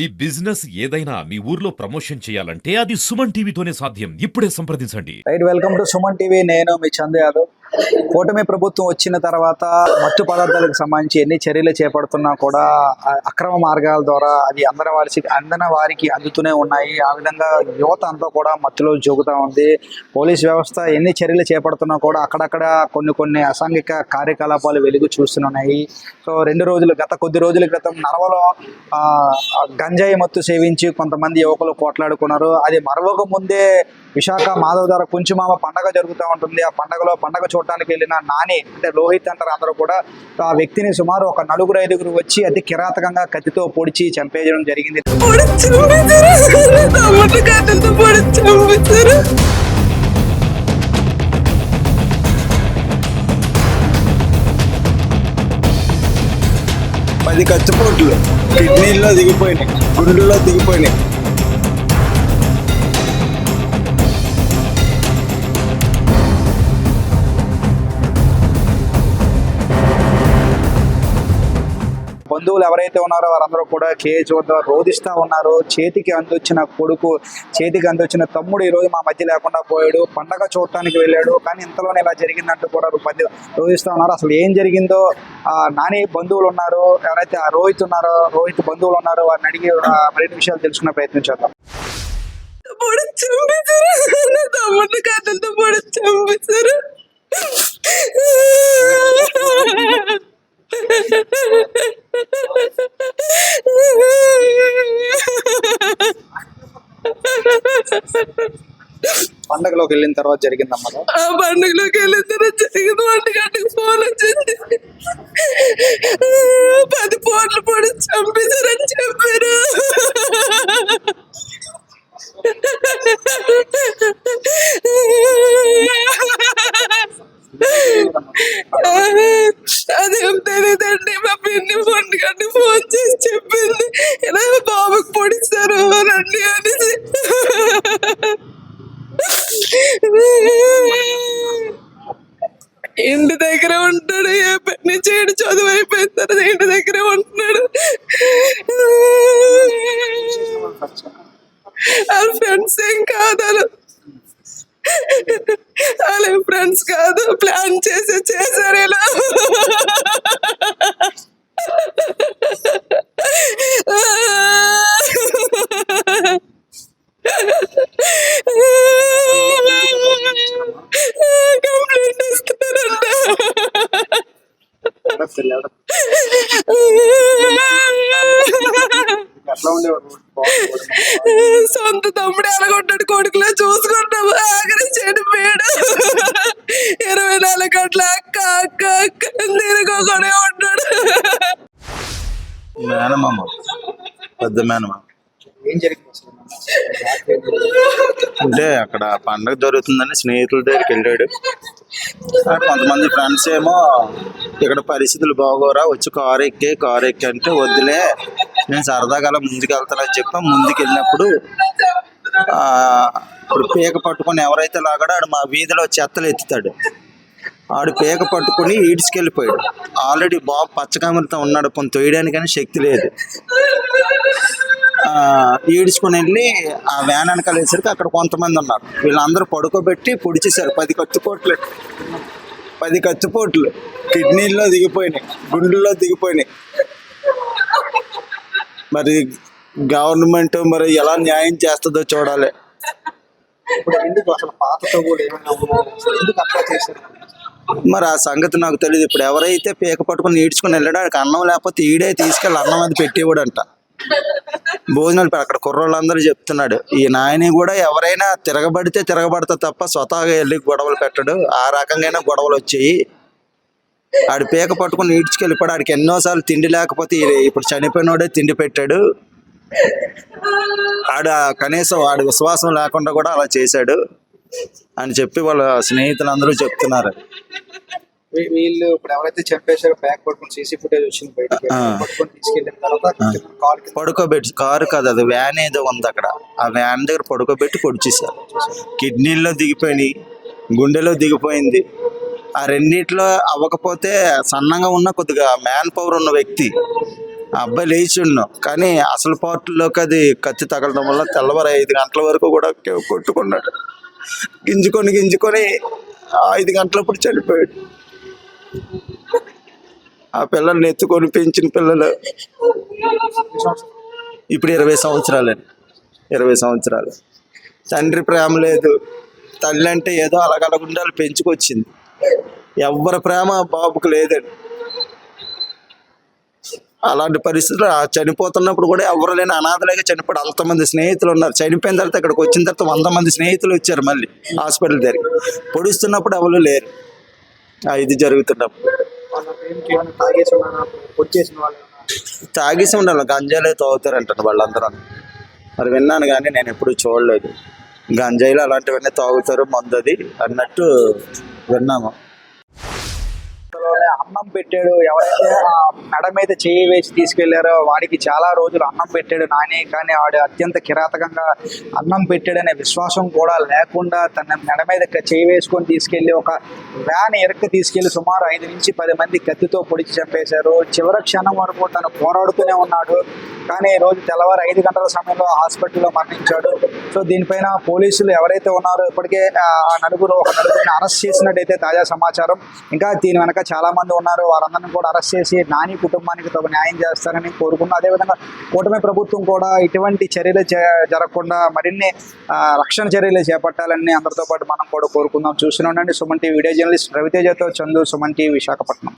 ఈ బిజినెస్ ఏదైనా మీ ఊర్లో ప్రమోషన్ చేయాలంటే అది సుమన్ టీవీతోనే సాధ్యం. ఇప్పుడే సంప్రదించండి. Right, welcome to Suman TV. నేను మీ చందు యాదవ్. కూటమి ప్రభుత్వం వచ్చిన తర్వాత మత్తు పదార్థాలకు సంబంధించి ఎన్ని చర్యలు చేపడుతున్నా కూడా అక్రమ మార్గాల ద్వారా అది అందిన వారికి అందుతూనే ఉన్నాయి. ఆ విధంగా యువత అంతా కూడా మత్తులో జోగుతూ ఉంది. పోలీస్ వ్యవస్థ ఎన్ని చర్యలు చేపడుతున్నా కూడా అక్కడక్కడ కొన్ని అసాంఘిక కార్యకలాపాలు వెలుగు చూస్తున్నాయి. సో గత కొద్ది రోజుల క్రితం నరవలో గంజాయి మత్తు సేవించి కొంతమంది యువకులు పోట్లాడుకున్నారు. అది మరవక ముందే విశాఖ మాధవధార కుంచుమామ పండగ జరుగుతూ ఉంటుంది. ఆ పండగ చూడటానికి వెళ్ళిన నాని అంటే రోహిత్ అంటారు అందరూ కూడా, ఆ వ్యక్తిని సుమారు ఒక 4-5 వచ్చి అతి కిరాతకంగా కత్తితో పొడిచి చంపేయడం జరిగింది. 10 కత్తిపోట్లు కిడ్నీల్లో దిగిపోయినాయి, గుండెల్లో దిగిపోయినాయి. బంధువులు ఎవరైతే ఉన్నారో వారందరూ కూడా కేజ్ వద్ద రోధిస్తూ ఉన్నారు. చేతికి అందొచ్చిన తమ్ముడు ఈరోజు మా మధ్య లేకుండా పోయాడు, పండగ చూడటానికి వెళ్ళాడు, కానీ ఇంతలోనే ఇలా జరిగిందంటూ కూడా రోధిస్తూ ఉన్నారు. అసలు ఏం జరిగిందో నాని బంధువులు ఉన్నారు, ఎవరైతే రోహిత్ బంధువులు ఉన్నారో వారిని అడిగి మరిన్ని విషయాలు తెలుసుకునే ప్రయత్నం చేద్దాం. పండగలోకి వెళ్ళిన తర్వాత జరిగిందమ్మా. పండుగలోకి వెళ్ళిన తర్వాత జరిగింది. 1 గంటకి ఫోన్ వచ్చింది. 10 పోట్లు పొడి చంపేశారని చెప్పారు. అదేం తెలియదండి. మా పిన్ని 1 గంటకి ఫోన్ చేసి చెప్పింది, ఇలా బాబుకి పొడిస్తారు రండి అనేసి. ఇంటి దగ్గర ఉంటాడు, ఏ పని చేయడు, చదువు అయిపోయిన తర్వాత ఇంటి దగ్గరే ఉంటున్నాడు. వాళ్ళ ఫ్రెండ్స్ ఏం కాదు, వాళ్ళ ఫ్రెండ్స్ కాదు, ప్లాన్ చేశారు ఇలా. కంప్లైంట్ ఇస్తున్నారంట. సొంత తమ్ముడు ఎలాగొంటాడు, కొడుకులా చూసుకుంటాము. ఆఖరి చెడిపోయాడు. 24 గంటల అక్క అక్క అక్క తిరుగుకొనే ఉంటాడు. మేనమామ, పెద్ద మేనమామ. ఏం జరిగింది అంటే అక్కడ పండగ జరుగుతుందని స్నేహితుల దగ్గరికి వెళ్ళాడు. కొంతమంది ఫ్రెండ్స్ ఏమో ఇక్కడ పరిస్థితులు బాగోరా, వచ్చి కారు ఎక్కి అంటే వద్దులే నేను సరదాగా అలా ముందుకు వెళ్తానని చెప్పి ముందుకు వెళ్ళినప్పుడు ఇప్పుడు పీక పట్టుకొని ఎవరైతే లాగాడో ఆడు మా వీధిలో చెత్తలు ఎత్తుతాడు. ఆడు పీక పట్టుకుని ఈడ్చుకెళ్ళిపోయాడు. ఆల్రెడీ బాబు పచ్చకామరితో ఉన్నాడు, కొంత తొయ్యడానికని శక్తి లేదు. ఈడ్చుకుని వెళ్ళి ఆ వ్యాన్ వెనకాల వేసరికి అక్కడ కొంతమంది ఉన్నారు. వీళ్ళందరూ పడుకోబెట్టి పొడిచేశారు. 10 కత్తిపోట్లు కిడ్నీల్లో దిగిపోయినాయి, గుండెల్లో దిగిపోయినాయి. మరి గవర్నమెంట్ మరి ఎలా న్యాయం చేస్తుందో చూడాలి. మరి ఆ సంగతి నాకు తెలియదు. ఇప్పుడు ఎవరైతే పీక పట్టుకుని ఈడ్చుకుని వెళ్ళాడో ఆడికి అన్నం లేకపోతే ఈడే తీసుకెళ్ళి అన్నం అది పెట్టేవాడంట. భోజనాలు అక్కడ కుర్రోళ్ళందరూ చెప్తున్నాడు. ఈ నాయని కూడా ఎవరైనా తిరగబడతా తప్ప స్వతహాగా వెళ్ళి గొడవలు పెట్టడు. ఆ రకంగా గొడవలు వచ్చాయి. ఆడి పీక పట్టుకుని ఈడ్చుకెళ్ళిపోయాడు. ఆడికి ఎన్నోసార్లు తిండి లేకపోతే ఇప్పుడు చనిపోయినోడే తిండి పెట్టాడు. కనీసం వాడి విశ్వాసం లేకుండా కూడా అలా చేశాడు అని చెప్పి వాళ్ళ స్నేహితులందరూ చెప్తున్నారు. వీళ్ళు ఇప్పుడు ఎవరైతే చంపేశారో బ్యాక్ పట్టుకుని సీసీ ఫుటేజ్ వచ్చింది బయటకి, పట్టుకొని తీసుకెళ్ళిన తర్వాత పడుకోబెట్టి, కారు కాదు అది వ్యాన్ ఏదో ఉంది అక్కడ, ఆ వ్యాన్ దగ్గర పడుకోబెట్టి పొడిచేశారు. కిడ్నీల్లో దిగిపోయినాయి, గుండెలో దిగిపోయింది. ఆ రెండిట్లో అవ్వకపోతే సన్నంగా ఉన్న కొద్దిగా మ్యాన్ పవర్ ఉన్న వ్యక్తి ఆ అబ్బాయి లేచి ఉన్నాం, కానీ అసలు పార్టీలోకి అది కత్తి తగలడం వల్ల తెల్లవారు 5 గంటల వరకు కూడా కొట్టుకున్నాడు. గింజుకొని 5 గంటలప్పుడు చనిపోయాడు. ఆ పిల్లల్ని ఎత్తుకొని పెంచిన పిల్లలు ఇప్పుడు 20 సంవత్సరాలండి. 20 సంవత్సరాలు. తండ్రి ప్రేమ లేదు, తల్లి అంటే ఏదో అలగలగుండాలి పెంచుకొచ్చింది. ఎవరి ప్రేమ బాబుకు లేదండి. అలాంటి పరిస్థితుల్లో చనిపోతున్నప్పుడు కూడా ఎవరు లేని అనాథలేగా చనిపోయాడు. అంతమంది స్నేహితులు ఉన్నారు. చనిపోయిన తర్వాత ఇక్కడికి వచ్చిన తర్వాత 100 మంది స్నేహితులు వచ్చారు మళ్ళీ హాస్పిటల్ దగ్గర. పొడుస్తున్నప్పుడు ఎవరు లేరు. ఇది జరుగుతున్నప్పుడు తాగేసి ఉండాలి, గంజాయిలు తాగుతారంటారు వాళ్ళందరూ. మరి విన్నాను కానీ నేను ఎప్పుడు చూడలేదు. గంజాయిలు అలాంటివన్నీ తాగుతారు, మందు అది అన్నట్టు విన్నాము. అన్నం పెట్టాడు, ఎవరైతే ఆ మెడ మీద చేయి వేసి తీసుకెళ్లారో వాడికి చాలా రోజులు అన్నం పెట్టాడు నాని. కానీ వాడు అత్యంత కిరాతకంగా అన్నం పెట్టాడనే విశ్వాసం కూడా లేకుండా తన మెడ మీద చేయి వేసుకొని తీసుకెళ్లి ఒక వ్యాన్ ఎరక్కి తీసుకెళ్లి సుమారు 5 నుంచి 10 మంది కత్తితో పొడిచి చంపేశారు. చివరి క్షణం వరకు తను పోరాడుతూనే ఉన్నాడు. కానీ ఈ రోజు తెల్లవారు 5 గంటల సమయంలో హాస్పిటల్లో మరణించాడు. సో దీనిపైన పోలీసులు ఎవరైతే ఉన్నారో ఇప్పటికే ఒక నలుగురిని అరెస్ట్ చేసినట్టయితే తాజా సమాచారం. ఇంకా దీని వెనక చాలా మంది ఉన్నారు. వారందరినీ కూడా అరెస్ట్ చేసి నాని కుటుంబానికి తగు న్యాయం చేస్తారని కోరుకున్నాం. అదేవిధంగా కూటమి ప్రభుత్వం కూడా ఇటువంటి చర్యలు జరగకుండా మరిన్ని రక్షణ చర్యలు చేపట్టాలని అందరితో పాటు మనం కూడా కోరుకుందాం. చూస్తూనే ఉండండి సుమన్ టీవీ. వీడియో జర్నలిస్ట్ రవితేజతో చందు, సుమన్ టీవీ, విశాఖపట్నం.